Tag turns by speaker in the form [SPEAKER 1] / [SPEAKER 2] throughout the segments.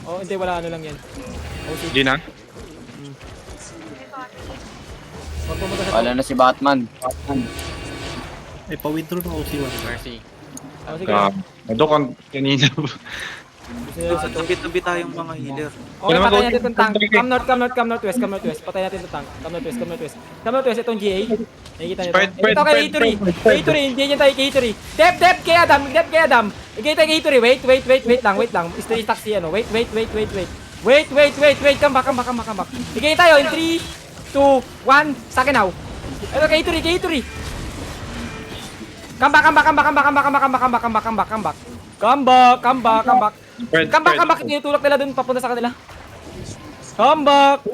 [SPEAKER 1] Oh, hindi, wala ano lang yan. OC.
[SPEAKER 2] G na?
[SPEAKER 1] Pag pumunta sa
[SPEAKER 3] Wala na si Batman.
[SPEAKER 4] Eh, pa-withdraw ng OC1.
[SPEAKER 5] Mercy.
[SPEAKER 1] Oh, sige lang.
[SPEAKER 2] Doon kanina.
[SPEAKER 1] Gusto nila
[SPEAKER 6] Sa
[SPEAKER 1] sa
[SPEAKER 6] tabi-tabi tayong mga healer.
[SPEAKER 1] Okay, patay natin itong tank. Come northwest. Patay natin itong tank. Come northwest, itong GA. Nakikita nyo
[SPEAKER 2] Spread,
[SPEAKER 1] ito? Ito kay Hitory. Kay Hitory, hindi niya tayo kay Hitory. Dep, kay Adam. Igay tayo kay Hitory. Wait lang. Stay stuck si ano. Wait. Come back. Igay tayo in 3, 2, 1. Sa akin now. Ito kay Hitory. Come back. Come back. Tinutulak nila dun papunta sa kanila. Come back.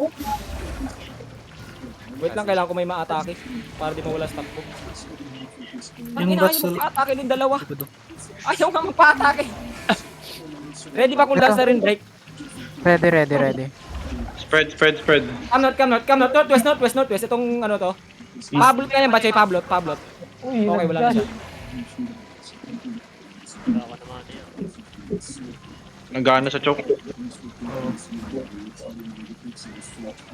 [SPEAKER 1] Wait lang, kailangan ko may ma-atake para di mawala stop ko.
[SPEAKER 4] Yung
[SPEAKER 1] Ayaw
[SPEAKER 4] Russell.
[SPEAKER 1] magpa-atake ng dalawa. Ayaw nga magpa-atake. Ready ba kung dance na rin break?
[SPEAKER 7] Ready.
[SPEAKER 2] Spread.
[SPEAKER 1] Come north. Northwest. Itong ano to. Pablot ka yan ba, Choy? Pablot. Okay, wala na siya.
[SPEAKER 2] Nagana sa choke.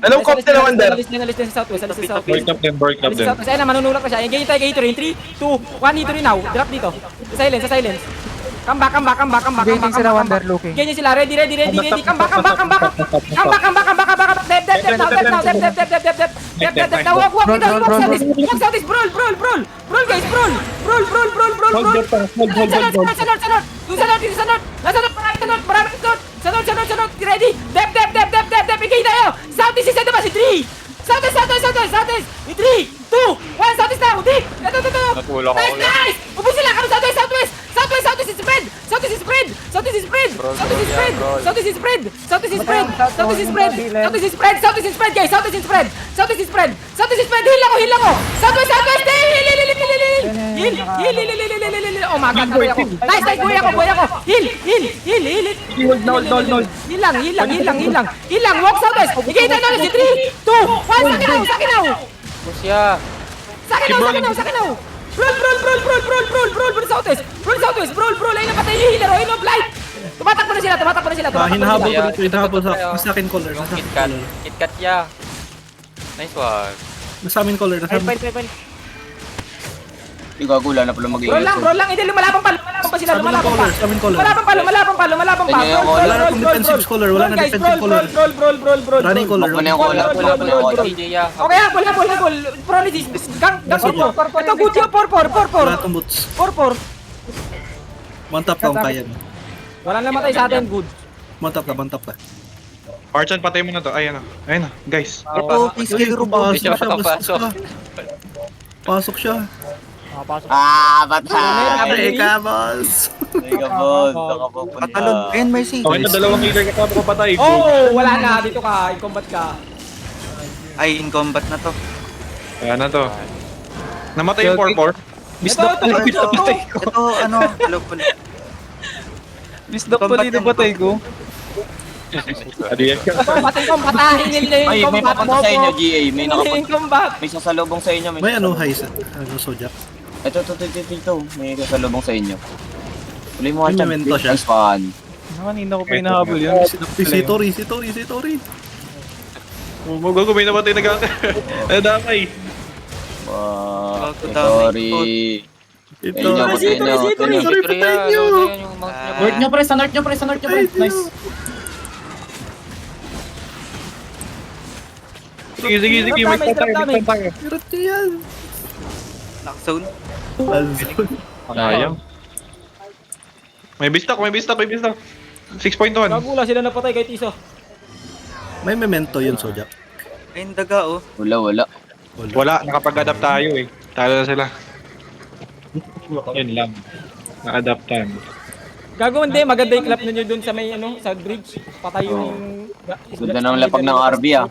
[SPEAKER 8] Anong cop na Wonder?
[SPEAKER 1] Alis na sa southwest.
[SPEAKER 2] Work up them.
[SPEAKER 1] Alis sa southwest. Ayun na, manunulak na siya. Engage tayo kay Hitory. In 3, 2, 1, Hitory now. Drop dito. Sa silence. Come back.
[SPEAKER 7] Gaining sila Wonder looking.
[SPEAKER 1] Ganyan sila. Ready. Come back. Dep now. Walk southeast. Brawl, guys. Brawl. Sa north. Marami sa north. Sa north. Ready. Dep. Igay tayo. Southeast is ba si 3. Southeast. In 3, 2, 1. Southeast now. Deep. Ito.
[SPEAKER 5] Natulak ako lang.
[SPEAKER 1] Nice. Ubus sila. Kano Southeast is spread. Southeast is spread. Guys. Southeast is spread. Heal ako. Southwest. Heal. Oh my god, buhay ako. Nice, buhay ako. Heal.
[SPEAKER 8] Hold.
[SPEAKER 1] Heal lang. Walk southwest. Igay tayo na si 3, 2, 1. Sa akin now.
[SPEAKER 5] Pusya.
[SPEAKER 1] Sa akin now. Roll southwest. Ayun na patay yung healer. Ayun na blind. Tumatakbo na sila.
[SPEAKER 4] Hinahabol ko dito. Hinahabol sa akin color. Nasa akin
[SPEAKER 5] KitKat.
[SPEAKER 4] color.
[SPEAKER 5] KitKat ya. Nice one.
[SPEAKER 4] Nasa amin color. Nasa amin.
[SPEAKER 3] Yung gagula na pala mag-iingat.
[SPEAKER 1] Roll lang. Hindi, lumalaban pa sila.
[SPEAKER 4] Sa amin color.
[SPEAKER 1] Lumalaban pa.
[SPEAKER 4] Wala na akong defensive color. Wala na defensive color.
[SPEAKER 1] Roll.
[SPEAKER 4] Running color.
[SPEAKER 3] Wala na yung color.
[SPEAKER 5] DJ ya.
[SPEAKER 1] Okay, habol. Pronitis. Gang ito, good job. 4.
[SPEAKER 4] Wala itong boots.
[SPEAKER 1] 4.
[SPEAKER 4] One tap lang kaya.
[SPEAKER 1] Walang namatay sa atin, good.
[SPEAKER 4] One tap ka.
[SPEAKER 2] Archan, patay mo na to. Ayun na, guys.
[SPEAKER 6] Ito, please kill room.
[SPEAKER 4] Pasok siya.
[SPEAKER 3] Patay!
[SPEAKER 4] Eka, boss.
[SPEAKER 6] Patalon. Ayun, Mercy.
[SPEAKER 2] Okay na, dalawang healer kasama ko patay.
[SPEAKER 1] Oh, wala na. Dito ka. I-combat ka.
[SPEAKER 6] Ay, in combat na to.
[SPEAKER 2] Ayan na to. Namatay yung 4-4.
[SPEAKER 1] Ito.
[SPEAKER 6] Ito, ano, hello pala.
[SPEAKER 8] Misdok pa dito patay ko.
[SPEAKER 2] Adiyan ka.
[SPEAKER 1] Patahin nila yung
[SPEAKER 3] Ay, may
[SPEAKER 1] combat
[SPEAKER 3] papunta sa inyo, GA. May
[SPEAKER 1] Yung combat.
[SPEAKER 3] may sasalubong sa inyo.
[SPEAKER 4] May ano, high set. Ano, Sojak.
[SPEAKER 3] Ito. May sasalubong sa inyo. Tuloy mo
[SPEAKER 4] May
[SPEAKER 3] Archan.
[SPEAKER 4] memento siya.
[SPEAKER 3] Nice one.
[SPEAKER 8] Kanina ko pa hinahabol yun.
[SPEAKER 4] Si Tori.
[SPEAKER 2] Mugo, may namatay na gata. Ay, damay.
[SPEAKER 3] Wow.
[SPEAKER 6] Damay.
[SPEAKER 3] Sorry.
[SPEAKER 4] Ito.
[SPEAKER 1] Sorry,
[SPEAKER 4] patayin nyo.
[SPEAKER 5] North nyo.
[SPEAKER 4] Nice.
[SPEAKER 2] Sige, may patay.
[SPEAKER 4] Hirap niya yan.
[SPEAKER 6] Knockzone.
[SPEAKER 4] Alzon.
[SPEAKER 2] Sayang. May bistak. 6.1.
[SPEAKER 1] Gagula sila napatay kay Tiso.
[SPEAKER 4] May memento yun, Sojak.
[SPEAKER 6] Ayun, daga, oh.
[SPEAKER 3] Wala.
[SPEAKER 2] Wala, nakapag-adapt tayo eh. Talo na sila. Yun lang. Na-adapt tayo.
[SPEAKER 1] Gago, hindi. Maganda yung clap ninyo dun sa may, sa bridge. Patay yung...
[SPEAKER 3] Ganda ng lapag ng RB ah.